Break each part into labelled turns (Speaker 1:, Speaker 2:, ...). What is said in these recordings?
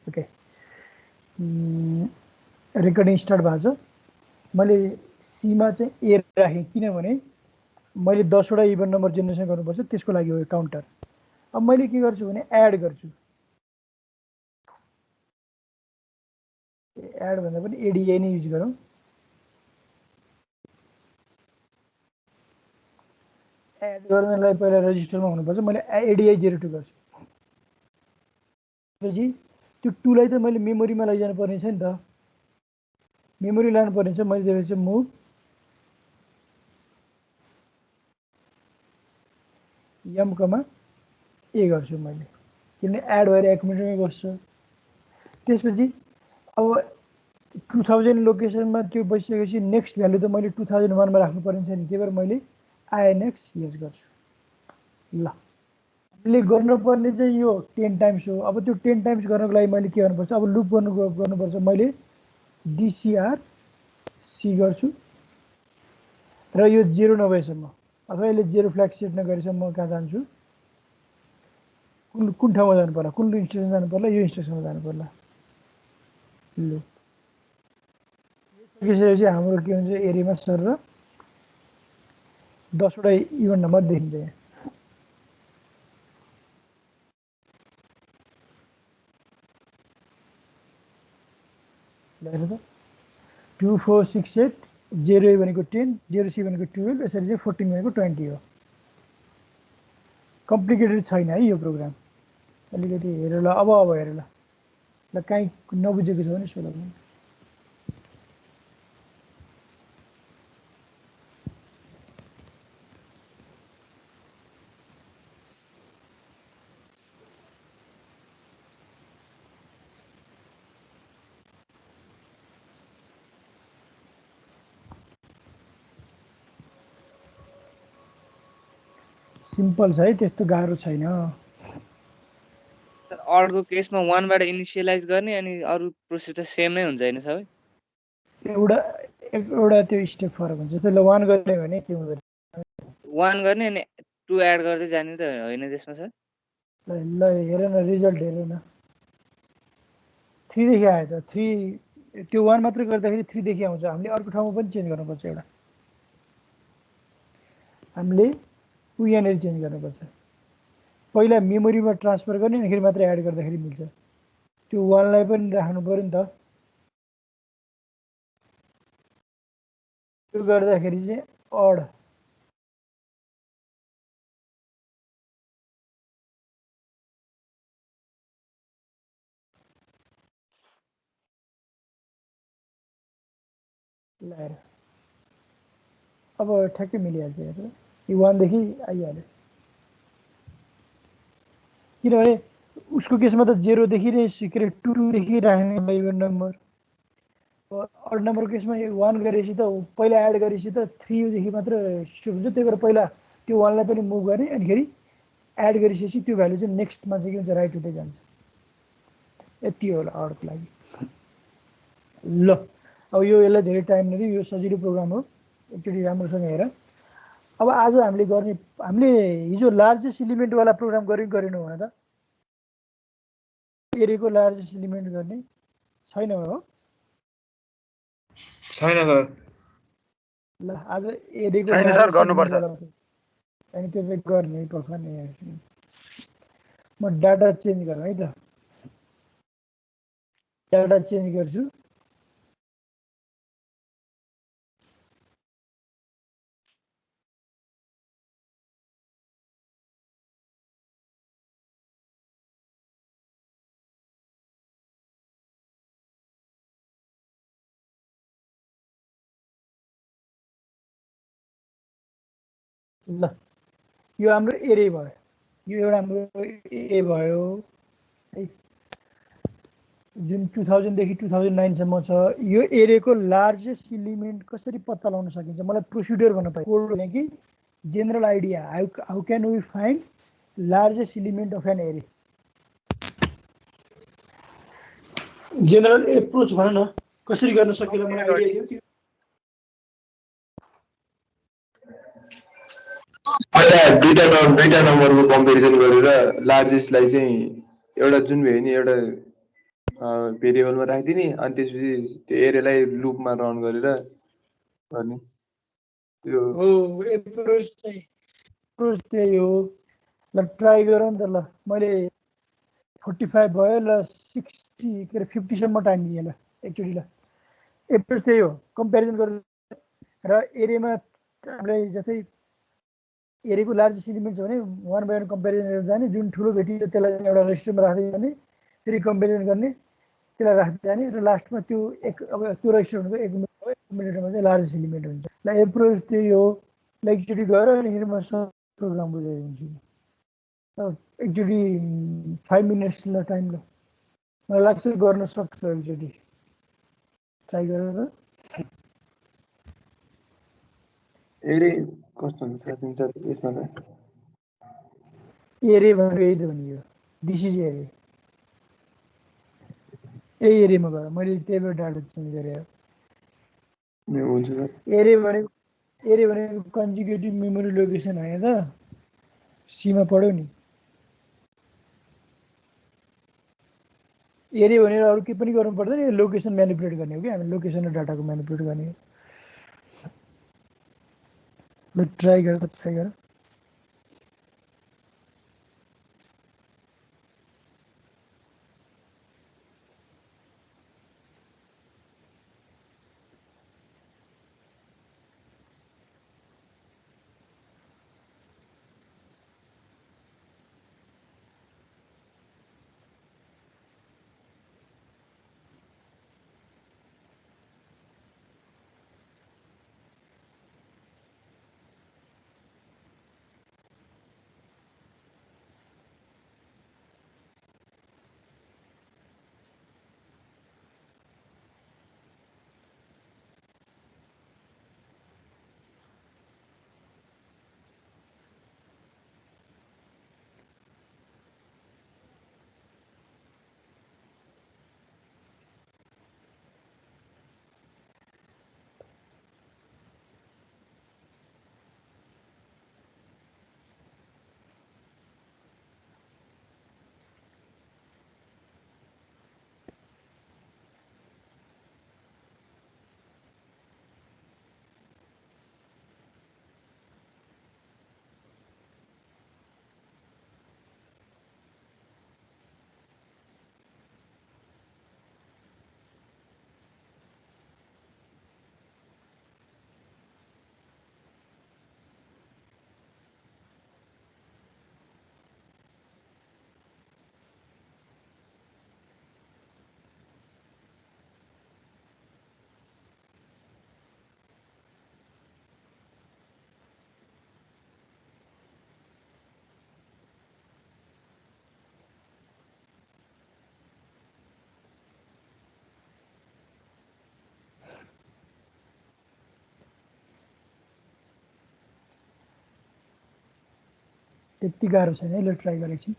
Speaker 1: Okay recording start भएको छ। मैले सीमा चाहिँ ए राखेँ किनभने मैले 10 वटा इभन नम्बर जेनेरेसन गर्नुपर्छ, त्यसको लागि हो काउन्टर। अब मैले के गर्छु भने एड गर्छु। एड भन्दा पनि एडिआई नै युज गरौँ। एड गर्नलाई पहिला रजिस्टरमा हुनुपर्छ। मैले एडिआई 02 गर्छु। त्यसपछि त्यो 2 लाई त मैले मेमोरीमा लैजानु पर्ने छ नि त, मेमोरी लानु पर्ने छ। मैले त्यसपछि मुभ एम कमा ए गर्छु मैले, किनभने एड भएर एकुमुलेटरमै बस्छ। त्यसपछि अब 2000 लोकेसनमा त्यो बसिसकेपछि नेक्स्ट भ्यालु त मैले 2001 मा राख्नु पर्ने छ नि, त्यही भएर मैले आइएनएक्स युज गर्छु। ल हामीले गर्नुपर्ने चाहिँ यो 10 टाइम्स हो। अब त्यो 10 टाइम्स गर्नको लागि मैले के गर्नुपर्छ, अब लुप गर्नुपर्छ। मैले डिसिआर सी गर्छु र यो 0 नभएसम्म अथवा यसले 0 फ्ल्याग सेट नगरेसम्म म कहाँ जान्छु, कुन ठाउँमा जानु पर्ला, कुन इन्स्ट्रक्सन जानु पर्ला, यो इन्स्ट्रक्सनमा जानु पर्ला। लुप सकिसकेपछि हाम्रो के हुन्छ, एरियामा सर र 10 वटा इभन नम्बर देखिन्छ यहाँ। हेर्नु त 2 4 6 8 0 ए भनेको 10, 0 सी भनेको 12, यसरी चाहिँ 14 भनेको 20 हो। कम्प्लिकेटेड छैन है यो प्रोग्राम। अलिकति हेर ल, अब हेर ल, ल काहीँ नबुझेको छ भने सोध्नु। सिम्पल छ है, त्यस्तो गाह्रो छैन।
Speaker 2: अर्को केसमा 1 बाट इनिशियलाइज गर्ने अनि अरु प्रोसेस त सेम नै हुन्छ हैन सबै?
Speaker 1: एउटा त्यो स्टेप फरक हुन्छ। त्यसले 1 गर्ने भने के हुँदैन,
Speaker 2: 1 गर्ने अनि 2 एड गर्दै जाने त होइन त्यसमा सर?
Speaker 1: ल हेर न, रिजल्ट हेर न, 3 देखि आयो त। 3 त्यो 1 मात्र गर्दाखेरि 3 देखि आउँछ। हामीले अर्को ठाउँमा पनि चेन्ज गर्नुपर्छ। एउटा हामीले यहाँनिर चेन्ज गर्नुपर्छ। पहिला मेमोरीमा ट्रान्सफर गर्ने, अनि मात्र एड गर्दाखेरि मिल्छ। त्यो 1 लाई पनि राख्नु पर्यो नि त। त्यो गर्दाखेरि चाहिँ अड लाएर अब ठ्याक्कै मिलिहाल्छ। हेर्नु यो 1 देखि आइहाल्यो, किनभने उसको केसमा त 0 देखि नै के अरे 2 देखि राख्ने इभन नम्बर। अड नम्बरको केसमा 1 गरेपछि त पहिला एड गरेपछि त 3 देखि मात्र स्टोर हुन्छ। त्यही भएर पहिला त्यो 1 लाई पनि मुभ गर्ने, अनिखेरि एड गरिसकेपछि त्यो भ्यालु चाहिँ नेक्स्टमा चाहिँ के हुन्छ, राइट हुँदै जान्छ। यति होला अडको लागि। ल अब यो यसलाई धेरै टाइम नदिउँ, यो सजिलो प्रोग्राम हो, एकचोटि राम्रोसँग हेर। अब आज हामीले हिजो लार्जेस्ट इलिमेन्टवाला प्रोग्राम गरेनौँ भने त, एरेको लार्जेस्ट इलिमेन्ट गर्ने छैन हो?
Speaker 3: छैन सर।
Speaker 1: ल आज एरेको
Speaker 4: छैन सर, गर्नुपर्छ।
Speaker 1: अनि त्यो चाहिँ गर्ने पर्छ नि। म डाटा चेन्ज गरौँ है त, डाटा चेन्ज गर्छु। ल यो हाम्रो एरे भयो, यो एउटा हाम्रो ए भयो है, जुन 2000 देखि 2009 सम्म छ। यो एरेको लार्जेस्ट इलिमेन्ट कसरी पत्ता लगाउन सकिन्छ, मलाई प्रोसिड्युर भन्न पाइयो। कोड भने कि general idea, how can we find largest element of an array. General approach भन न, कसरी गर्न सकिएला मलाई आइडिया थियो।
Speaker 3: पहिला दुईटा नम्बरको कम्पेरिजन गरेर लार्जेस्टलाई चाहिँ एउटा जुन भयो नि, एउटा
Speaker 4: भेरिएबलमा राखिदिने अनि त्यसपछि त्यो एरेलाई लुपमा रन गरेर गर्ने त्यो
Speaker 1: हो एप्रोच त्यही हो। ल ट्राई गर नि त। ल मैले 45 भयो। ल 60 के अरे 50सम्म टाइम दिएँ। ल एकचोटि। ल एप्रोच त्यही हो, कम्पेरिजन गरेर। र एरियामा हामीलाई जस्तै एरियाको लार्जेस्ट इलिमेन्ट छ भने 1 बाई 1 कम्पेरिजन गरेर जाने, जुन ठुलो भेटिन्छ त्यसलाई एउटा रेजिस्टरमा राख्दै जाने, फेरि कम्पेरिजन गर्ने, त्यसलाई राख्दै जाने, र लास्टमा त्यो अब त्यो रेजिस्टर भनेको 1 मिनट हो, 1 मिनटमा चाहिँ लार्जेस्ट इलिमेन्ट हुन्छ। ल एप्रोच त्यही हो। ल एकचोटि गएर अनि म प्रोग्राम बुझाइदिन्छु। एकचोटि 5 मिनट्स ल टाइम। ल मलाई लाग्छ गर्न सक्छ एकचोटि ट्राई गरेर।
Speaker 4: एरे कस्तो हुन्छ थाहा छैन सर यसमा त।
Speaker 1: एरे भनेको यही त भनेको दिस इज एरे। यही एरियामा गएर मैले त्यही भएर डाटा चेन्ज गरेँ।
Speaker 4: हुन्छ सर।
Speaker 1: एरे भनेको कन्जुगेटिभ मेमोरी लोकेसन होइन त। सीमा पढ्यो नि। एरे भनेर अरू केही पनि गर्नु पर्दैन, लोकेसन म्यानिपुलेट गर्ने हो कि हामी, लोकेसन र डाटाको म्यानिपुलेट गर्ने हो। ल ट्राई गर त, ट्राई गर। त्यति गाह्रो छैन है। ल ट्राई गरेपछि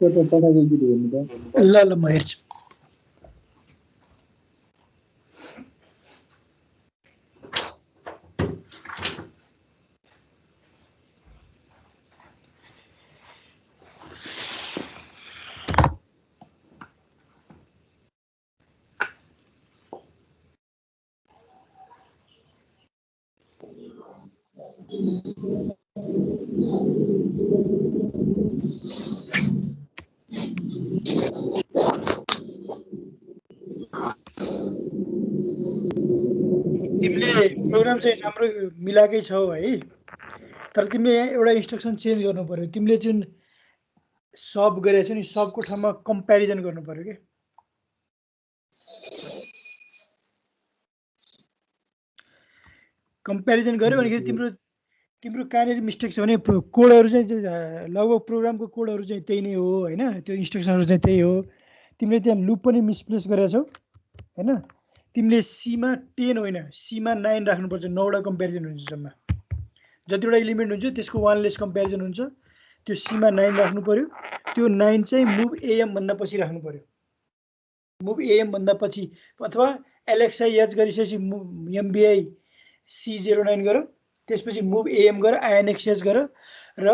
Speaker 4: पठाएको एकचोटि हेर्नु त।
Speaker 1: ल ल म हेर्छु। तिमीले प्रोग्राम चाहिँ राम्रो मिलाएकै छौ है, तर तिमीले यहाँ एउटा इन्स्ट्रक्सन चेन्ज गर्नु पर्यो। तिमीले जुन सब गरेको छौ नि, सबको ठाउँमा कम्पेरिजन गर्नु पर्यो कि। कम्पेरिजन गर्यो भनेखेरि तिम्रो तिम्रो कहाँनिर मिस्टेक छ भने कोडहरू चाहिँ लगभग प्रोग्रामको कोडहरू चाहिँ त्यही नै हो होइन, त्यो इन्स्ट्रक्सनहरू चाहिँ त्यही हो। तिमीले त्यहाँ लुप पनि मिसप्लेस गरेका छौ होइन। तिमीले सीमा 10 होइन सीमा 9 राख्नुपर्छ। 9वटा कम्पेरिजन हुन्छ जम्मा, जतिवटा इलिमेन्ट हुन्छ त्यसको वानलेस कम्पेरिजन हुन्छ। त्यो सीमा 9 राख्नु पर्यो। त्यो 9 चाहिँ मुभ एएम भन्दा पछि राख्नु पर्यो। मुभ एएम भन्दा पछि अथवा एलएक्सआइएच गरिसकेपछि एमबिआई C09 गर, त्यसपछि मुभ एएम गर, आइएनएक्सएच गर। र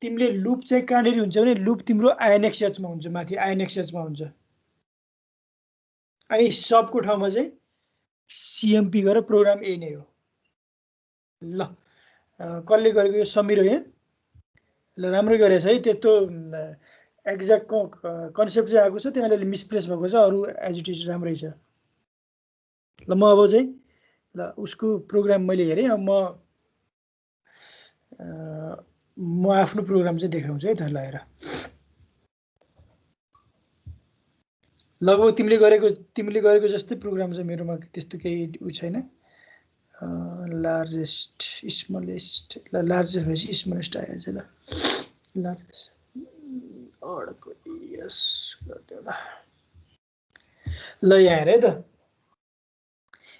Speaker 1: तिमीले लुप चाहिँ कहाँनिर हुन्छ भने लुप तिम्रो आइएनएक्सएचमा हुन्छ, माथि आइएनएक्सएचमा हुन्छ। अनि सबको ठाउँमा चाहिँ सिएमपी गरेर प्रोग्राम ए नै हो। ल कसले गरेको? यो समीर हो यहाँ। ल राम्रो गरेछ है। त्यस्तो एक्ज्याक्ट कन्सेप्ट चाहिँ आएको छ, त्यहाँ अलिअलि मिसप्लेस भएको छ, अरू एज इट इज राम्रै छ। ल म अब चाहिँ ल उसको प्रोग्राम मैले हेरेँ। अब म आफ्नो प्रोग्राम चाहिँ देखाउँछु है त। ल हेर, लगभग तिमीले गरेको जस्तै प्रोग्राम चाहिँ मेरोमा त्यस्तो केही उ छैन। लार्जेस्ट स्मलेस्ट, ल लार्जेस्ट भएपछि स्मलेस्ट आइहाल्छ। ल लार्जेस्ट अर्को यस गरिदियो ल। ल यहाँ हेर है त,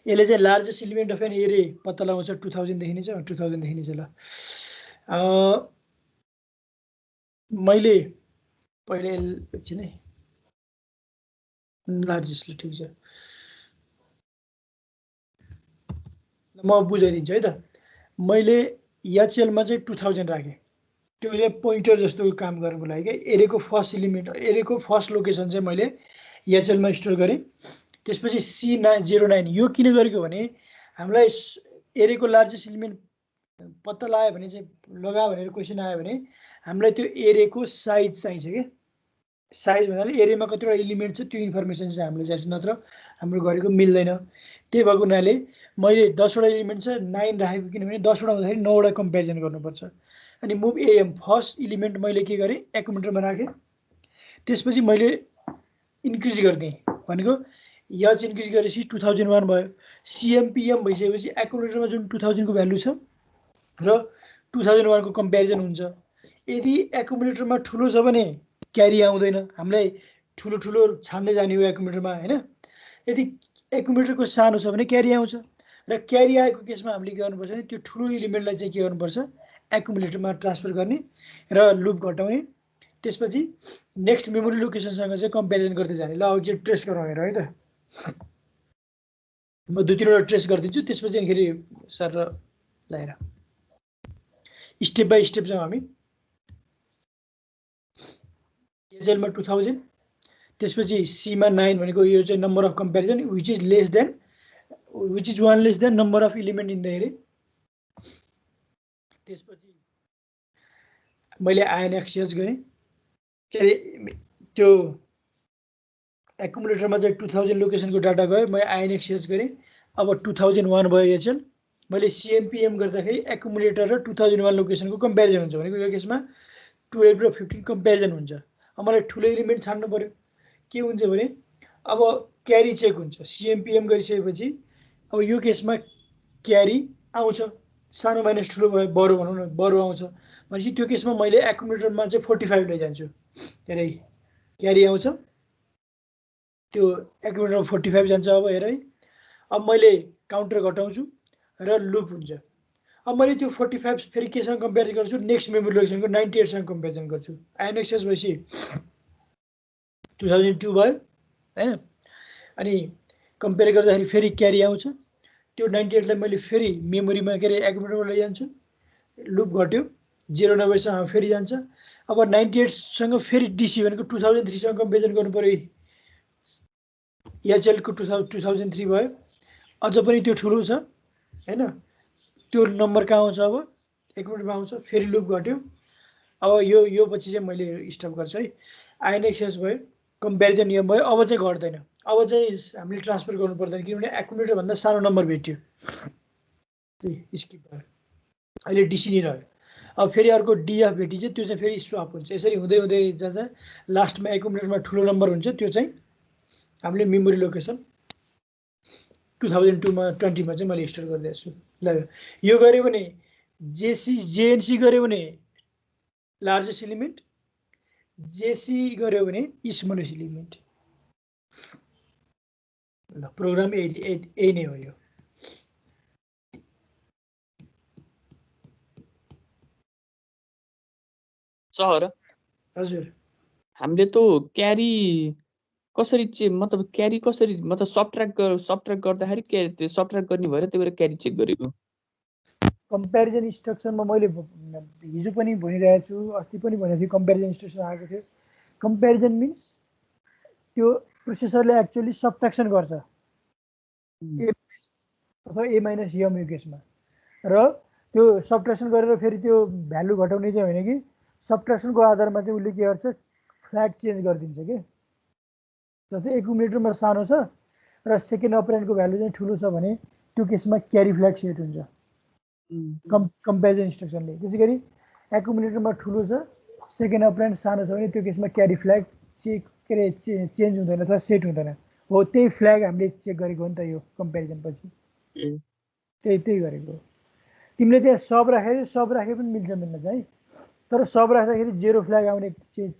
Speaker 1: यसले चाहिँ लार्जेस्ट इलिमेन्ट अफ एन एरे पत्ता लगाउँछ। 2000 देखिनेछ, 2000 देखिनेछ। ल मैले पहिले एकछिन है, लार्जेस्ट ल ठिक छ। म बुझाइदिन्छु है त। मैले एचएलमा चाहिँ 2000 राखेँ। त्यो पोइन्टर जस्तो काम गर्नुको लागि क्या। एरेको फर्स्ट इलिमेन्ट, एरेको फर्स्ट लोकेसन चाहिँ मैले एचएलमा स्टोर गरेँ। त्यसपछि C09 यो किन गरेको भने हामीलाई एरेको लार्जेस्ट इलिमेन्ट पत्ता लगायो भने चाहिँ लगायो भनेर क्वेसन आयो भने हामीलाई त्यो एरेको साइज चाहिन्छ क्या। साइज भन्नाले एरेमा कतिवटा इलिमेन्ट छ त्यो इन्फर्मेसन चाहिँ हामीले चाहिन्छ, नत्र हाम्रो गरेको मिल्दैन। त्यही भएको हुनाले मैले 10वटा इलिमेन्ट छ 9 राखेको, किनभने 10वटा हुँदाखेरि 9वटा कम्पेरिजन गर्नुपर्छ। अनि मुभ एएम फर्स्ट इलिमेन्ट मैले के गरेँ एकुमुलेटरमा राखेँ। त्यसपछि मैले इन्क्रिज गरिदिएँ भनेको एच इन्क्रिज गरेपछि 2001 भयो। सिएमपिएम भइसकेपछि एकुमुलेटरमा जुन 2000 को भ्यालु छ र 2001 को कम्पेरिजन हुन्छ। यदि एकुमुलेटरमा ठुलो छ भने क्यारी आउँदैन, हामीलाई ठुलो ठुलो छान्दै जाने हो एकुमुलेटरमा होइन। यदि एकुमुलेटरको सानो छ भने क्यारी आउँछ, र क्यारी आएको केसमा हामीले के गर्नुपर्छ भने त्यो ठुलो इलिमेन्टलाई चाहिँ के गर्नुपर्छ एकुमुलेटरमा ट्रान्सफर गर्ने र लुप घटाउने। त्यसपछि नेक्स्ट मेमोरी लोकेसनसँग चाहिँ कम्पेरिजन गर्दै जाने। ल अब चाहिँ ट्रेस गरौँ हेर है त। म 2-3वटा ट्रेस गरिदिन्छु, त्यसपछि अनिखेरि सर ल हेर स्टेप बाई स्टेप जाउँ हामी। एचएलमा 2000, त्यसपछि सीमा 9 भनेको यो चाहिँ number of comparison which is one less than number of element in the एरे। त्यसपछि मैले आइएनएक्सएच गरेँ, के अरे त्यो एकुमुलेटरमा चाहिँ 2000 लोकेसनको डाटा गयो, मैले आइएनएक्सएच गरेँ। अब 2001 भयो एचएल। मैले सिएमपिएम गर्दाखेरि एकुमुलेटर र 2001 लोकेसनको कम्पेरिजन हुन्छ भनेको यो केसमा 12 र 15 कम्पेरिजन हुन्छ। अब मलाई ठुलो इलिमेन्ट छान्नु पर्यो। के हुन्छ भने अब क्यारी चेक हुन्छ। सिएमपिएम गरिसकेपछि अब यो केसमा क्यारी आउँछ, सानो माइनस ठुलो भयो, बरु भनौँ न, बरु आउँछ भनेपछि त्यो केसमा मैले एकुमुलेटरमा चाहिँ 45 लैजान्छु। के अरे क्यारी आउँछ, त्यो एकुमुलेटरमा 45 जान्छ। अब हेर है, अब मैले काउन्टर घटाउँछु र लुप हुन्छ। अब मैले त्यो 45 फेरि केसँग कम्पेयर गर्छु नेक्स्ट मेमोरी लोकेसनको 98 सँग कम्पेरिजन गर्छु आइएनएक्सएस भएपछि 2002 भयो हैन अनि कम्पेयर गर्दाखेरि फेरि क्यारी आउँछ त्यो 98 लाई मैले फेरि मेमोरीमा के अरे एक्युमुलेटरमा लैजान्छु लुप घट्यो 0 नभएसम्म फेरि जान्छ अब 98 सँग फेरि डिसी भनेको 2003 सँग कम्पेरिजन गर्नु पर्यो एचएल को 2003 भयो अझ पनि त्यो ठुलो छ हैन त्यो नम्बर कहाँ आउँछ अब एक्युमुलेटरमा आउँछ फेरि लुप घट्यो अब यो पछि चाहिँ मैले स्टप गर्छु है आइएनएक्सएस भयो कम्पेरिजन यो भयो अब चाहिँ घट्दैन अब चाहिँ हामीले ट्रान्सफर गर्नु पर्दैन किनभने एक्युमुलेटर भन्दा सानो नम्बर भेट्यो त्यही स्किप भयो अहिले डिसी नै रह्यो अब फेरि अर्को डिएफ भेटिन्छ त्यो चाहिँ फेरि स्वाप हुन्छ यसरी हुँदै हुँदै जाँदा लास्टमा एक्युमुलेटरमा ठुलो नम्बर हुन्छ त्यो चाहिँ हामीले मेमोरी लोकेसन 2002 मा 20 मा चाहिँ मैले स्टोर गरिदिएको छु ल यो गऱ्यो भने जेएनसी गऱ्यो भने लार्जेस्ट एलिमेन्ट जेसी गऱ्यो भने स्मलेस्ट एलिमेन्ट ल प्रोग्राम यही नै हो यो
Speaker 5: सर
Speaker 1: हजुर
Speaker 5: हामीले त क्यारी कसरी चाहिँ मतलब क्यारी कसरी मतलब सबट्र्याक्ट गर्दाखेरि त्यो सबट्र्याक्ट गर्ने भएर त्यही भएर क्यारी चेक गरेको
Speaker 1: कम्पेरिजन इन्स्ट्रक्सनमा मैले हिजो पनि भनिरहेको छु अस्ति पनि भनेको थिएँ कम्पेरिजन इन्स्ट्रक्सन आएको थियो कम्पेरिजन मिन्स त्यो प्रोसेसरले एक्चुअली सबट्र्याक्सन गर्छ ए अथवा ए माइनस यम युकेसमा र त्यो सबट्र्याक्सन गरेर फेरि त्यो भ्यालु घटाउने चाहिँ होइन कि सबट्र्याक्सनको आधारमा चाहिँ उसले के गर्छ फ्ल्याग चेन्ज गरिदिन्छ कि जस्तै एक्युमुलेटरमा सानो छ र सेकेन्ड अपरेन्टको भ्यालु चाहिँ ठुलो छ भने त्यो केसमा क्यारी फ्ल्याग सेट हुन्छ कम्पेरिजन इन्स्ट्रक्सनले त्यसै गरी एक्युमुलेटरमा ठुलो छ सेकेन्ड अपरेन्ट सानो छ भने त्यो केसमा क्यारी फ्ल्याग के अरे चेन्ज हुँदैन अथवा सेट हुँदैन हो त्यही फ्ल्याग हामीले चेक गरेको हो नि त यो कम्पेरिजन पछि त्यही गरेको हो तिमीले त्यहाँ सब राखे पनि मिल्छ मिल्न चाहिँ तर सब राख्दाखेरि 0 फ्ल्याग आउने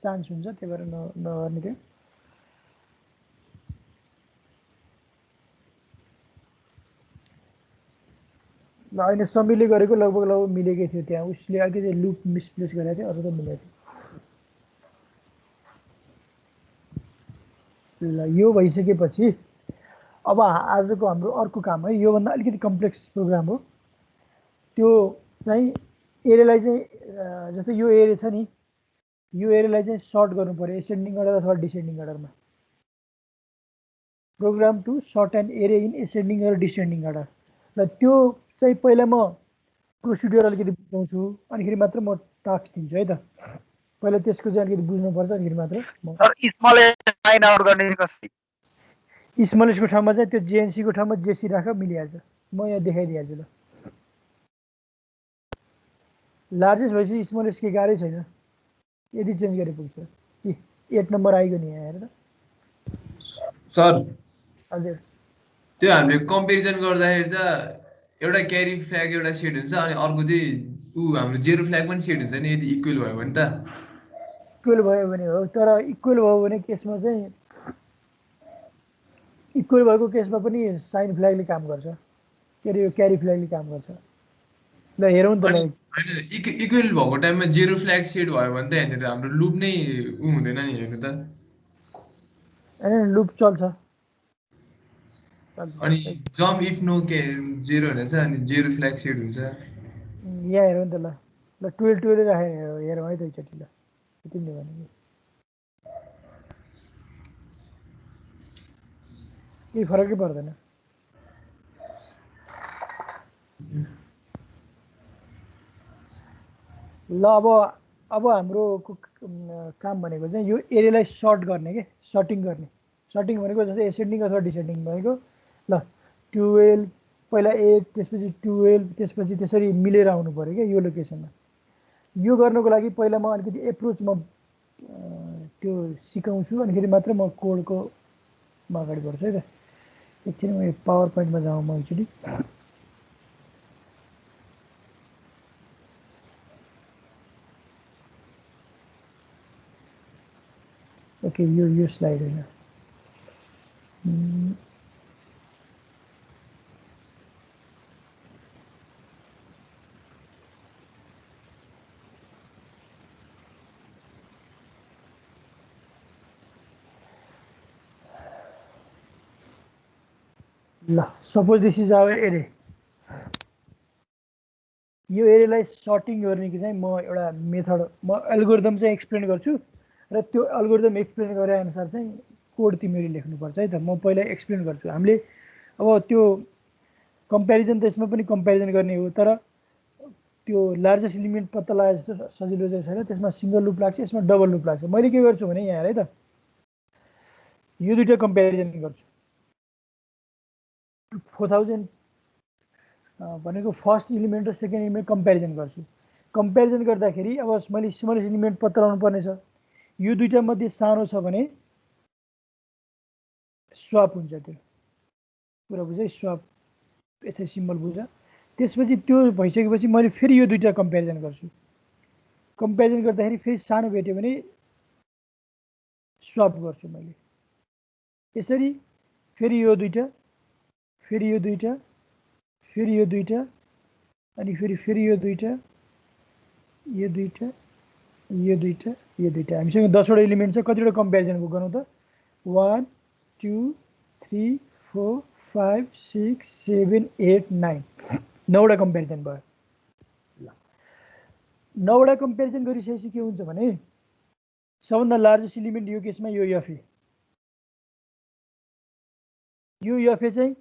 Speaker 1: चान्स हुन्छ त्यही भएर नगर्ने थियो ल अहिले समीले गरेको लगभग मिलेकै थियो त्यहाँ उसले अलिकति लुप मिसप्लेस गरेको थियो अरू त मिलेको थियो ल यो भइसकेपछि अब आजको हाम्रो अर्को काम है योभन्दा अलिकति कम्प्लेक्स प्रोग्राम हो त्यो चाहिँ एरेलाई चाहिँ जस्तै यो एरे छ नि यो एरेलाई चाहिँ सर्ट गर्नु पर्यो एसेन्डिङ अर्डर अथवा डिसेन्डिङ अर्डरमा program to sort and array in ascending order descending order ल त्यो चाहिँ पहिला म प्रोसिड्युर अलिकति बुझाउँछु अनिखेरि मात्र म टास्क दिन्छु है त पहिला त्यसको चाहिँ अलिकति बुझ्नुपर्छ अनिखेरि मात्र स्मलेसको ठाउँमा चाहिँ त्यो जेएनसीको ठाउँमा जेसी राख मिलिहाल्छ म यहाँ देखाइदिइहाल्छु ल लार्जेस्ट भएपछि स्मलेस के गाह्रै छैन यदि चेन्ज गरे पुग्छ 8 नम्बर आइगयो नि यहाँ हेरेर
Speaker 4: सर
Speaker 1: हजुर
Speaker 4: त्यो हामीले कम्पेरिजन गर्दाखेरि त एउटा क्यारी फ्ल्याग एउटा सेट हुन्छ अनि अर्को चाहिँ हाम्रो 0 फ्ल्याग पनि सेट हुन्छ नि यदि इक्वल भयो भने त
Speaker 1: इक्वल भयो भने हो तर इक्वल भयो भने केसमा चाहिँ इक्वल भएको केसमा पनि साइन फ्ल्यागले काम गर्छ के अरे यो क्यारी फ्ल्यागले काम गर्छ ल हेरौँ त ल
Speaker 4: हैन इक्वल भएको टाइममा 0 फ्ल्याग सेट भयो भने त यहाँनिर हाम्रो लुप नै हुँदैन नि हेर्नु त
Speaker 1: हैन लुप चल्छ
Speaker 4: अनि जम्प इफ नो के 0 भनेछ अनि 0 फ्ल्याग सेट हुन्छ
Speaker 1: यहाँ हेरौँ त ल 12 राखेर हेरौँ है त एकचोटि ल तिमीले भनेको केही फरकै पर्दैन ल अब हाम्रो काम भनेको चाहिँ यो एरियालाई सर्ट गर्ने के सर्टिङ भनेको जस्तै एसेन्डिङ अथवा डिसेन्डिङ भनेको ल 12 पहिला 8 त्यसपछि 12 त्यसपछि त्यसरी मिलेर आउनु पर्यो क्या यो लोकेसनमा यो गर्नको लागि पहिला म अलिकति एप्रोच म त्यो सिकाउँछु अनिखेरि मात्र म कोडको अगाडि बढ्छु है त एकछिन म पावर पोइन्टमा जाउँ म एकचोटि ओके यो स्लाइड होइन ल सपोज दिस इज आवर एरे, यो एरेलाई सर्टिङ गर्ने कि चाहिँ म एउटा मेथड म एल्गोरिदम चाहिँ एक्सप्लेन गर्छु र त्यो एल्गोरिदम एक्सप्लेन गरे अनुसार चाहिँ कोड तिमीले लेख्नुपर्छ है त। म पहिला एक्सप्लेन गर्छु। हामीले अब त्यो कम्प्यारिजन त यसमा पनि कम्प्यारिजन गर्ने हो, तर त्यो लार्जेस्ट एलिमेन्ट पत्ता लगाए जस्तो सजिलो चाहिँ छैन। त्यसमा सिंगल लुप लाग्छ, यसमा डबल लुप लाग्छ। मैले के गर्छु भने यहाँ है त, यो दुईटा कम्प्यारिजन गर्छु। 4000 भनेको फर्स्ट एलिमेन्ट र सेकेन्ड एलिमेन्ट कम्प्यारिजन गर्छु। कम्प्यारिजन गर्दाखेरि अब मैले स्मलेस्ट एलिमेन्ट पत्ता लगाउनु पर्नेछ। यो दुईटा मध्ये सानो छ भने स्वाप हुन्छ। त्यो कुरा बुझ्दै, स्वाप यसै सिम्बल बुझ। त्यसपछि त्यो भइसकेपछि मैले फेरि यो दुईटा कम्प्यारिजन गर्छु। कम्प्यारिजन गर्दाखेरि फेरि सानो भेट्यो भने स्वाप गर्छु मैले। यसरी फेरि यो दुईटा, फेरि यो दुईटा, फेरि यो दुईटा, अनि फेरि यो दुईटा, यो दुईटा, यो दुईटा, यो दुईटा। हामीसँग 10 वटा एलिमेन्ट छ। कतिवटा कम्प्यारिजन गरौँ त? 1 2 3 4 5 6 7 8 9 9 वटा कम्प्यारिजन भयो। ल 9 वटा कम्प्यारिजन गरिसकेपछि के हुन्छ भने सबभन्दा लार्जेस्ट एलिमेन्ट यो केसमा यो एफए, यो एफए चाहिँ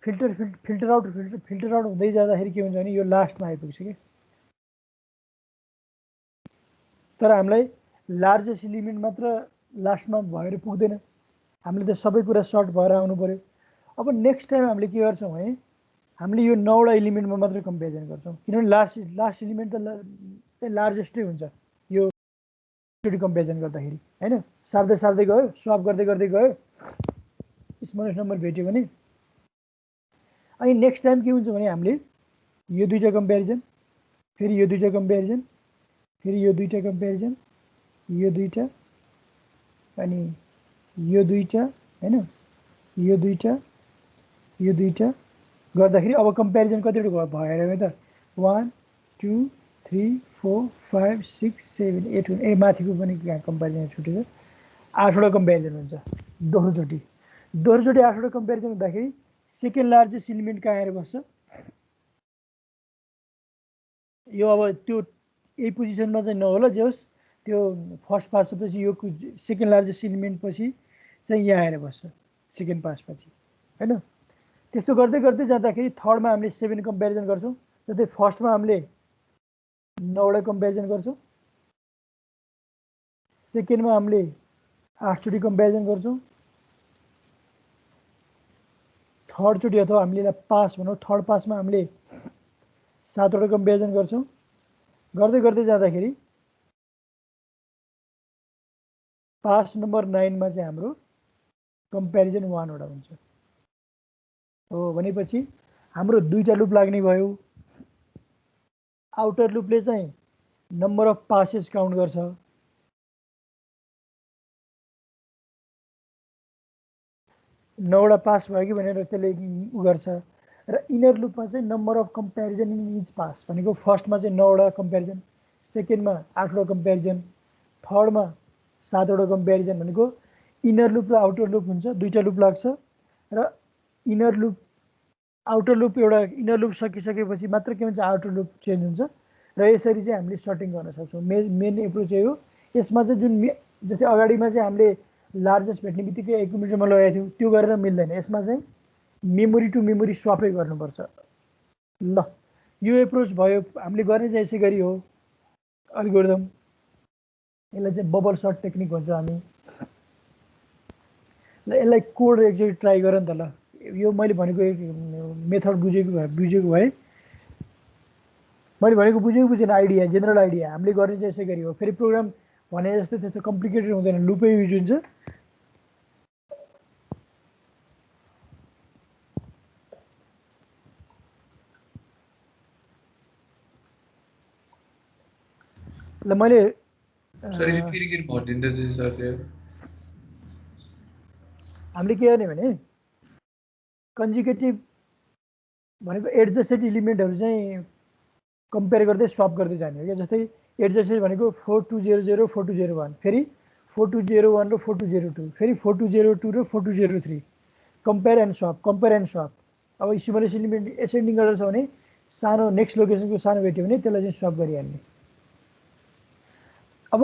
Speaker 1: फिल्टर आउट हुँदै जाँदाखेरि के हुन्छ भने यो लास्टमा आइपुग्छ कि। तर हामीलाई लार्जेस्ट एलिमेन्ट मात्र लास्टमा भएर पुग्दैन, हामीले त सबै कुरा सर्ट भएर आउनु पर्यो। अब नेक्स्ट टाइम हामीले के गर्छौँ भने हामीले यो 9 वटा एलिमेन्टमा मात्रै कम्प्यारिजन गर्छौँ, किनभने लास्ट एलिमेन्ट त लार्जेस्टै हुन्छ यो कम्प्यारिजन गर्दाखेरि, हैन? सार्दै गयो, स्वाप गर्दै गयो, स्मलेस्ट नम्बर भेट्यो भने अनि नेक्स्ट टाइम के हुन्छ भने हामीले यो दुईटा कम्प्यारिजन, फेरि यो दुईटा कम्प्यारिजन, फेरि यो दुईटा कम्प्यारिजन, यो दुईटा, अनि यो दुईटा, हैन? यो दुईटा, यो दुईटा गर्दाखेरि अब कम्प्यारिजन कतिवटा भयो अरे त? 1 2 3 4 5 6 7 8 ए माथिको पनि कम्प्यारिजन छुटेछ। 8 वटा कम्प्यारिजन हुन्छ दोस्रोचोटि 8 वटा कम्प्यारिजन हुँदाखेरि सेकेन्ड लार्जेस्ट एलिमेन्ट कहाँ आएर बस्छ? यो अब त्यो यही पोजिसनमा चाहिँ नहोला, जे होस् त्यो फर्स्ट पासपछि यो सेकेन्ड लार्जेस्ट एलिमेन्ट पछि चाहिँ यहाँ आएर बस्छ, सेकेन्ड पासपछि, हैन? त्यस्तो गर्दै गर्दै जाँदाखेरि थर्डमा हामीले 7 कम्प्यारिजन गर्छौँ, जस्तै फर्स्टमा हामीले 9 वटा कम्प्यारिजन गर्छौँ, सेकेन्डमा हामीले 8 चोटि कम्प्यारिजन गर्छौँ, थर्ड चोटि अथवा हामीले पास भनौँ, थर्ड पासमा हामीले 7 वटा कम्प्यारिजन गर्छौँ। गर्दै गर्दै जाँदाखेरि पास नम्बर 9 मा चाहिँ हाम्रो कम्प्यारिजन 1 वटा हुन्छ। हो भनेपछि हाम्रो दुईटा लुप लाग्ने भयो। आउटर लुपले चाहिँ नम्बर अफ पासेस काउन्ट गर्छ, नौवटा पास भयो कि भनेर त्यसले उ गर्छ। र इनर लुपमा चाहिँ number of comparison in each pass भनेको फर्स्टमा चाहिँ 9 वटा कम्प्यारिजन, सेकेन्डमा 8 वटा कम्प्यारिजन, थर्डमा 7 वटा कम्प्यारिजन भनेको इनर लुप र आउटर लुप हुन्छ। दुईटा लुप लाग्छ र इनर लुप आउटर लुप एउटा इनर लुप सकिसकेपछि मात्र के हुन्छ, आउटर लुप चेन्ज हुन्छ। र यसरी चाहिँ हामीले सर्टिङ गर्न सक्छौँ। मेन एप्रोच यही हो। यसमा चाहिँ जुन जस्तै अगाडिमा चाहिँ हामीले लार्जेस्ट भेट्ने बित्तिकै एक्युमुलेटरमा लगाएको थियौँ, त्यो गरेर मिल्दैन। यसमा चाहिँ मेमोरी टु मेमोरी स्वापै गर्नुपर्छ। ल यो एप्रोच भयो। हामीले गर्ने चाहिँ यसै गरी हो एल्गोरिदम। यसलाई चाहिँ बबल सर्ट टेक्निक भन्छ हामी। ल यसलाई कोड एकचोटि ट्राई गर नि त। ल यो मैले भनेको मेथड बुझेको भए मैले भनेको बुझेन, आइडिया, जेनरल आइडिया। हामीले गर्ने चाहिँ यसै गरी हो। फेरि प्रोग्राम भने जस्तो त्यस्तो कम्प्लिकेटेड हुँदैन, लुपै युज हुन्छ। ल मैले हामीले के गर्ने भने कन्जुगेटिभ भनेको एडजस्टेड एलिमेन्टहरू चाहिँ कम्पेयर गर्दै स्वाप गर्दै जाने हो क्या। जस्तै एडजस्टेड भनेको 4200 4201, फेरि 4201 र 4202, फेरि 4202 र 4203, compare and swap, compare and swap. अब सिमुलेसन इलिमेन्ट एसेन्डिङ गरेर छ भने सानो नेक्स्ट लोकेसनको सानो भेट्यो भने त्यसलाई चाहिँ स्वप गरिहाल्ने। अब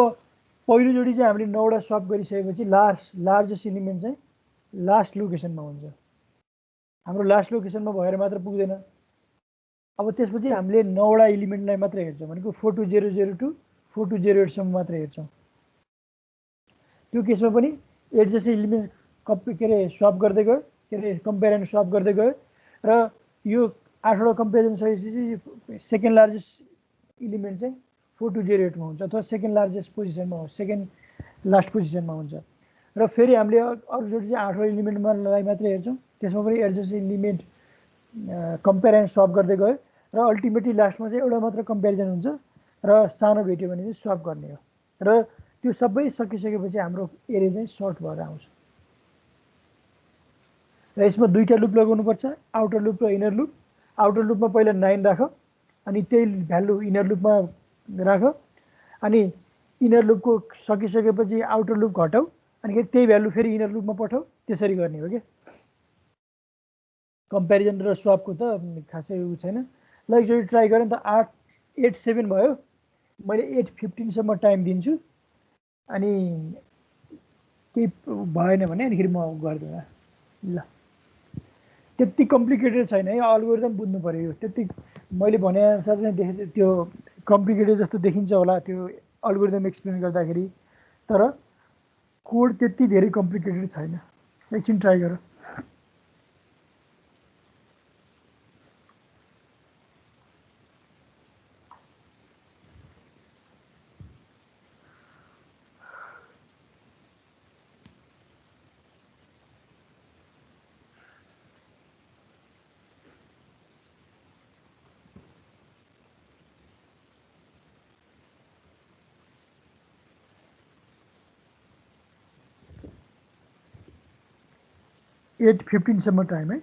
Speaker 1: पहिलोचोटि चाहिँ हामीले 9वटा स्वप गरिसकेपछि लार्जेस्ट इलिमेन्ट चाहिँ लास्ट लोकेसनमा हुन्छ। हाम्रो लास्ट लोकेसनमा भएर मात्र पुग्दैन। अब त्यसपछि हामीले 9वटा इलिमेन्टलाई मात्र हेर्छौँ भनेको 42002 टु 4208 सम्म मात्र हेर्छौँ। त्यो केसमा पनि एडजस्ट इलिमेन्ट के अरे स्वप गर्दै गयो, के अरे कम्पेयर एन्ड स्वप गर्दै गयो र यो 8वटा कम्पेरिजन सकेपछि सेकेन्ड लार्जेस्ट इलिमेन्ट चाहिँ 4208 मा हुन्छ अथवा सेकेन्ड लार्जेस्ट पोजिसनमा हुन्छ, सेकेन्ड लास्ट पोजिसनमा हुन्छ। र फेरि हामीले अरूचोटि चाहिँ 8वटा इलिमेन्टलाई मात्रै हेर्छौँ। त्यसमा पनि adjust element compare and swap गर्दै गयो र अल्टिमेटली लास्टमा चाहिँ एउटा मात्र कम्पेरिजन हुन्छ र सानो भेट्यो भने चाहिँ स्वप गर्ने हो। र त्यो सबै सकिसकेपछि हाम्रो एरे चाहिँ सर्ट भएर आउँछ। र यसमा दुईटा लुप लगाउनुपर्छ, आउटर लुप र इनर लुप। आउटर लुपमा पहिला 9 राख, अनि त्यही भ्यालु इनर लुपमा राख, अनि इनर लुपको सकिसकेपछि आउटर लुप घटाऊ, अनि त्यही भ्यालु फेरि इनर लुपमा पठाऊ। त्यसरी गर्ने हो क्या। कम्पेरिजन र स्वपको त खासै उ छैन। ल एकचोटि ट्राई गरेँ नि त। 887 भयो। मैले 815 सम्म टाइम दिन्छु, अनि केही भएन भने अनिखेरि म गर्दिनँ। ल त्यति कम्प्लिकेटेड छैन है, अल्गोरिदम बुझ्नु पर्यो। यो त्यति मैले भने अनुसार चाहिँ त्यो कम्प्लिकेटेड जस्तो देखिन्छ होला त्यो अल्गोरिदम एक्सप्लेन गर्दाखेरि, तर कोड त्यति धेरै कम्प्लिकेटेड छैन। एकछिन ट्राई गर। एट 15 सम्म टाइम है।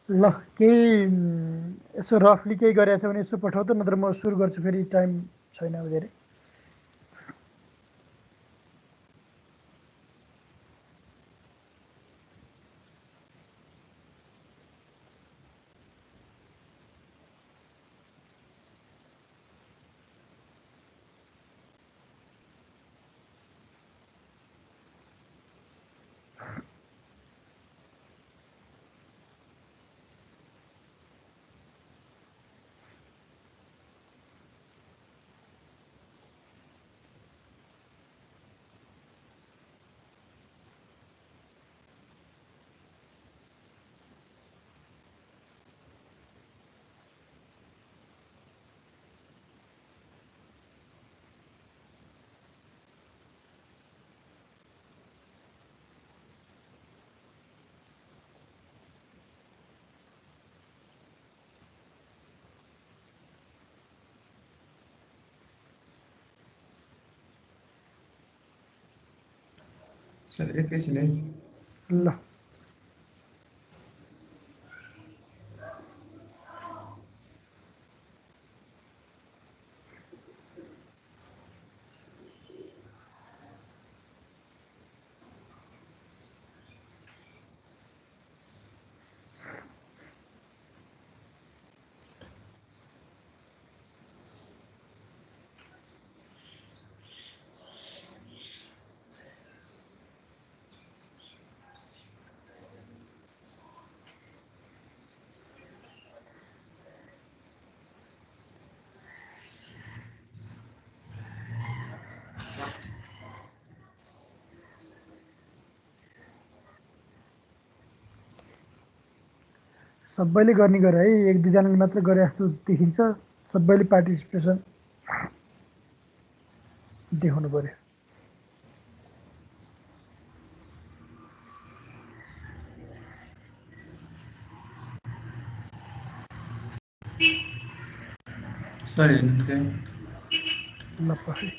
Speaker 1: ल केही यसो रफली केही गरेछ भने यसो पठाउ त, नत्र म सुरु गर्छु, फेरि टाइम छैन अब धेरै।
Speaker 4: सर एकैछिन है।
Speaker 1: ल सबैले गर्ने गरे है, एक दुईजनाले मात्र गरे जस्तो देखिन्छ। सबैले पार्टिसिपेसन देखाउनु पर्यो।
Speaker 4: सर हेर्नु त त्यहाँ।
Speaker 1: ल पछि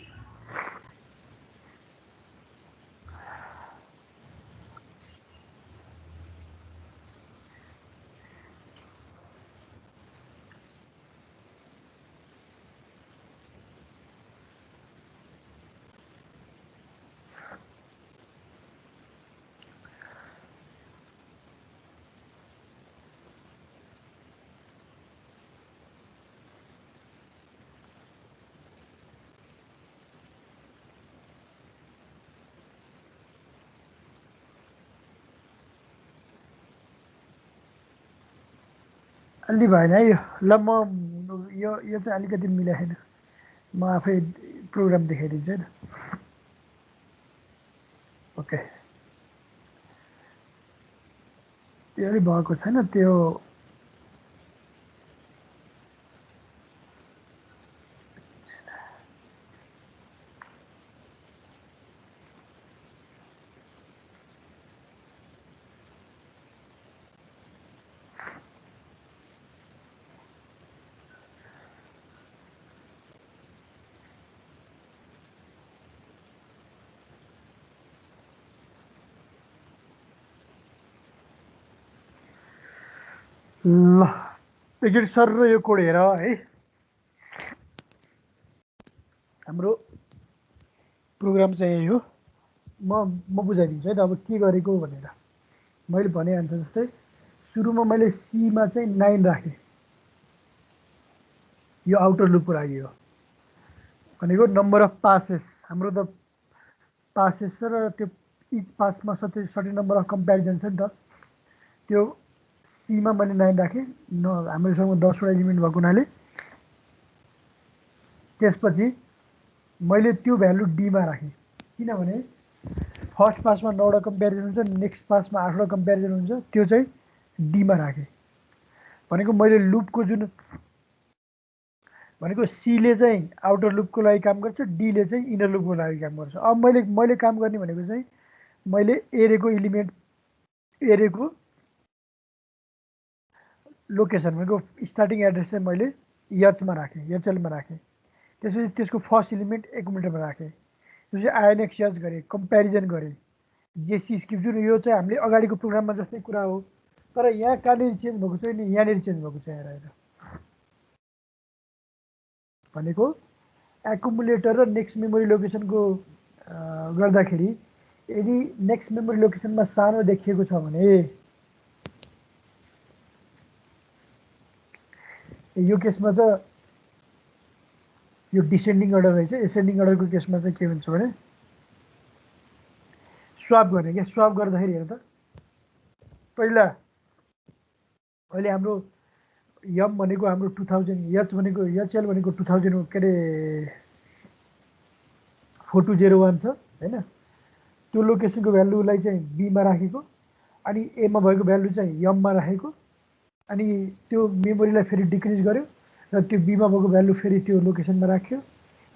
Speaker 1: अलि भएन है यो। ल म यो चाहिँ अलिकति मिलाएन, म आफै प्रोग्राम देखाइदिन्छु है त। ओके, त्यो अलि भएको छैन त्यो। ल एकचोटि सर र यो कोड हेर है। हाम्रो प्रोग्राम चाहिँ यही हो। म बुझाइदिन्छु है त अब के गरेको भनेर। मैले भनेअनुसार जस्तै सुरुमा मैले सीमा चाहिँ 9 राखेँ, यो आउटर लुपको लागि हो। भनेको नम्बर अफ पासेस, हाम्रो त पासेस छ र त्यो इच पासमा सर्टेन नम्बर अफ कम्पेरिजन छ नि त। त्यो सीमा मैले 9 राखेँ, हामीसँग 10वटा एलिमेन्ट भएको हुनाले। त्यसपछि मैले त्यो भ्यालु डीमा राखेँ, किनभने फर्स्ट पासमा 9वटा कम्पेरिजन हुन्छ, नेक्स्ट पासमा 8वटा कम्पेरिजन हुन्छ, त्यो चाहिँ डीमा राखेँ। भनेको मैले लुपको जुन भनेको सीले चाहिँ आउटर लुपको लागि काम गर्छ, डीले चाहिँ इनर लुपको लागि काम गर्छ। अब मैले काम गर्ने भनेको चाहिँ मैले एरेको एलिमेन्ट, एरेको लोकेसन भनेको स्टार्टिङ एड्रेस चाहिँ मैले एचमा राखेँ, एचएलमा राखेँ। त्यसपछि त्यसको फर्स्ट एलिमेन्ट एकुमुलेटरमा राखेँ। त्यसपछि आइएनएक्स गरेँ, कम्पेरिजन गरेँ, जेसी स्क्रिप्ट जुन यो चाहिँ हामीले अगाडिको प्रोग्राममा जस्तै कुरा हो। तर यहाँ कहाँनिर चेन्ज भएको छ नि यहाँनिर चेन्ज भएको छ यहाँ रहेर भनेको एकुमुलेटर र नेक्स्ट मेमोरी लोकेसनको गर्दाखेरि यदि नेक्स्ट मेमोरी लोकेसनमा सानो देखिएको छ भने यो केसमा चाहिँ यो डिसेन्डिङ अर्डर रहेछ एसेन्डिङ अर्डरको केसमा चाहिँ के हुन्छ भने स्वाप गर्ने क्या स्वाप गर्दाखेरि हेर त पहिला अहिले हाम्रो यम भनेको हाम्रो 2000 एच भनेको एचएल भनेको 2000 के अरे 4201 छ हैन त्यो लोकेसनको भ्यालुलाई चाहिँ बीमा राखेको अनि एमा भएको भ्यालु चाहिँ यममा राखेको अनि त्यो मेमोरीलाई फेरि डिक्रिज गर्यो र त्यो बीमा भएको भ्यालु फेरि त्यो लोकेसनमा राख्यो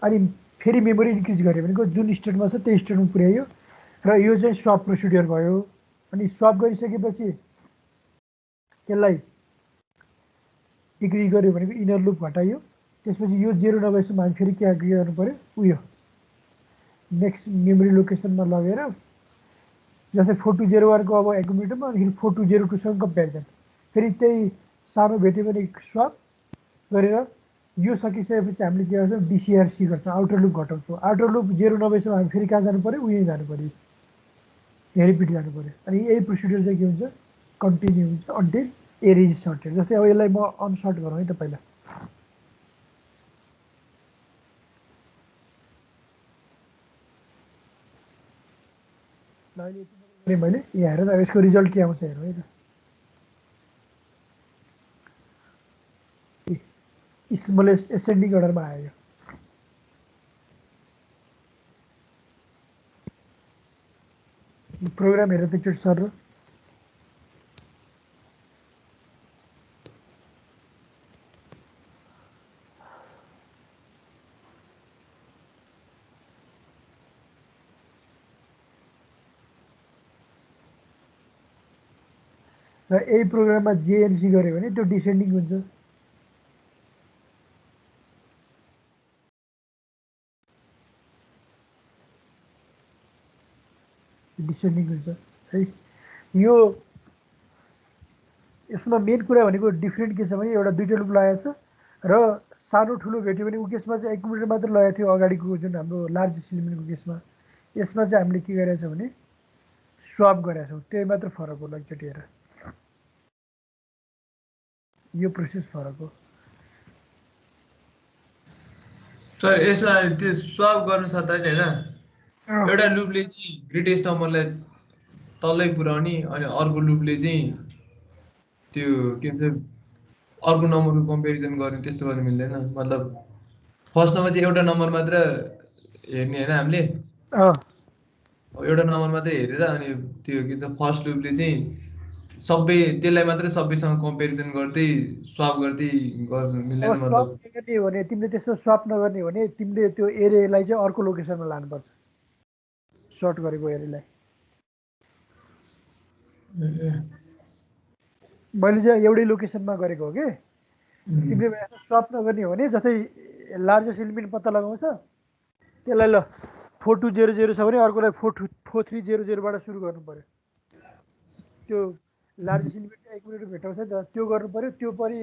Speaker 1: अनि फेरि मेमोरी इन्क्रिज गर्यो भनेको जुन स्टेटमा छ त्यही स्टेटमा पुर्यायो र यो चाहिँ स्वाप प्रोसिड्युर भयो अनि स्वाप गरिसकेपछि त्यसलाई डिक्रिज गर्यो भनेको इनर लुप घटाइयो त्यसपछि यो जेरो नभएसम्म हामी फेरि के गर्नु पर्यो उयो नेक्स्ट मेमोरी लोकेसनमा लगेर जस्तै 4201 को अब एकुमुलेटरमा अनि 4202 सँग कम्पेरिजन फेरि त्यही सानो भेट्यो भने स्वाप गरेर यो सकिसकेपछि हामीले के गर्छौँ डिसिआरसी गर्छौँ आउटर लुप घटाउँछौँ आउटर लुप जेरो नभएसम्म हामी फेरि कहाँ जानु पर्यो उयो जानु पर्यो यहाँ रिपिट जानु पर्यो अनि यही प्रोसिड्युर चाहिँ के हुन्छ कन्टिन्यू हुन्छ अन्टिल ए इज सर्टेड जस्तै अब यसलाई म अनसर्ट गरौँ है त पहिला अहिले मैले यहाँ हेर त यसको रिजल्ट के आउँछ हेरौँ है त स्मलेस्ट एसेन्डिङ अर्डरमा आयो प्रोग्राम हेरेर त एकचोटि सर र यही प्रोग्राममा जेएनसी गऱ्यो भने त्यो डिसेन्डिङ हुन्छ डिसेन्डिङ हुन्छ है यो यसमा मेन कुरा भनेको डिफ्रेन्ट के छ भने एउटा दुईटा लुप लगाएको छ र सानो ठुलो भेट्यो भने ऊ केसमा चाहिँ एकुमुलेटर मात्र लगाएको थियो अगाडिको जुन हाम्रो लार्ज एलिमेन्टको केसमा यसमा चाहिँ हामीले के गरेका छौँ भने स्वाप गरेका छौँ त्यही मात्र फरक होला एकचोटि हेर यो प्रोसेस फरक हो
Speaker 4: सर यसमा त्यो स्वाप गर्न सक्दैन हैन एउटा लुपले चाहिँ ग्रेटेस्ट नम्बरलाई तलै पुर्याउने अनि अर्को लुपले चाहिँ त्यो के भन्छ अर्को नम्बरको कम्पेरिजन गर्ने त्यस्तो गर्न मिल्दैन मतलब फर्स्ट नम्बर चाहिँ एउटा नम्बर मात्र हेर्ने हैन हामीले एउटा नम्बर मात्रै हेरेर अनि त्यो के भन्छ फर्स्ट लुपले चाहिँ सबै त्यसलाई मात्रै सबैसँग कम्पेरिजन गर्दै स्वाप गर्दै गर्न मिल्दैन मतलब
Speaker 1: गर्ने हो भने तिमीले त्यस्तो स्वाप नगर्ने हो भने तिमीले त्यो एरेलाई चाहिँ अर्को लोकेसनमा लानुपर्छ सर्ट गरेको एरेलाई मैले चाहिँ एउटै लोकेसनमा गरेको हो कि तिमीले स्वाप नगर्ने हो भने जस्तै लार्जेस्ट एलिमेन्ट पत्ता लगाउँछ त्यसलाई ल 4200 छ भने अर्कोलाई 4300 बाट सुरु गर्नु पर्यो त्यो लार्जेस्ट एलिमेन्ट एकुमुलेटर भेटाउँछ नि त त्यो गर्नु पर्यो त्यो पनि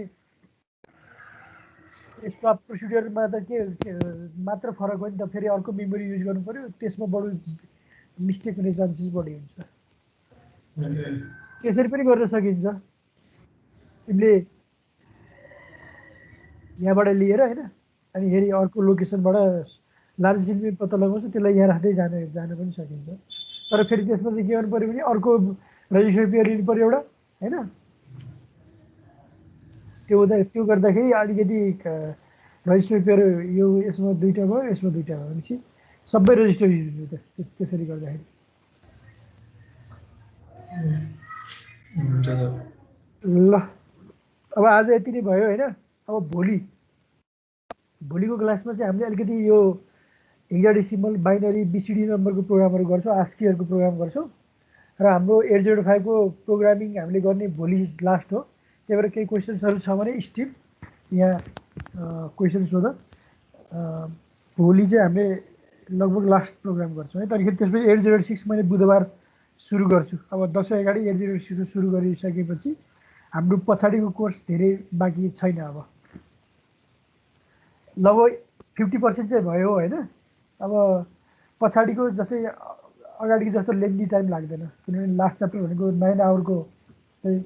Speaker 1: स्वाप प्रोसिड्युरमा त के मात्र फरक हो नि त फेरि अर्को मेमोरी युज गर्नु पर्यो त्यसमा बढी मिस्टेक हुने चान्सेस बढी हुन्छ त्यसरी पनि गर्न सकिन्छ तिमीले यहाँबाट लिएर हैन अनि फेरि अर्को लोकेसनबाट लार्ज एलिमेन्ट पत्ता लगाउँछ त्यसलाई यहाँ राख्दै जान पनि सकिन्छ तर फेरि त्यसमा चाहिँ के गर्नु पर्यो भने अर्को रजिस्टर पेयर लिनु पर्यो एउटा हैन त्यो गर्दाखेरि अलिकति रजिस्टर पेयर यो यसमा दुईटा भयो यसमा दुईटा भयो भनेपछि सबै रजिस्टर युज हुन्छ त्यसरी गर्दाखेरि ल अब आज यति नै भयो हैन अब भोलिको क्लासमा चाहिँ हामीले अलिकति यो हेक्साडेसिमल बाइनरी बिसिडी नम्बरको प्रोग्रामहरू गर्छौँ आस्कीहरूको प्रोग्राम गर्छौँ र हाम्रो 805 को प्रोग्रामिङ हामीले गर्ने भोलि लास्ट हो त्यही भएर केही क्वेसन्सहरू छ भने स्टिभ यहाँ क्वेसन सोध भोलि चाहिँ हामीले लगभग लास्ट प्रोग्राम गर्छौँ है त्यहाँदेखि त्यसपछि 806 मैले बुधबार सुरु गर्छु। अब दसैँ अगाडि 806 सुरु गरिसकेपछि हाम्रो पछाडिको कोर्स धेरै बाँकी छैन। अब लगभग 50% चाहिँ भयो होइन। अब पछाडिको जस्तै अगाडिको जस्तो लेन्दी टाइम लाग्दैन, किनभने लास्ट च्याप्टर भनेको 9 आवरको चाहिँ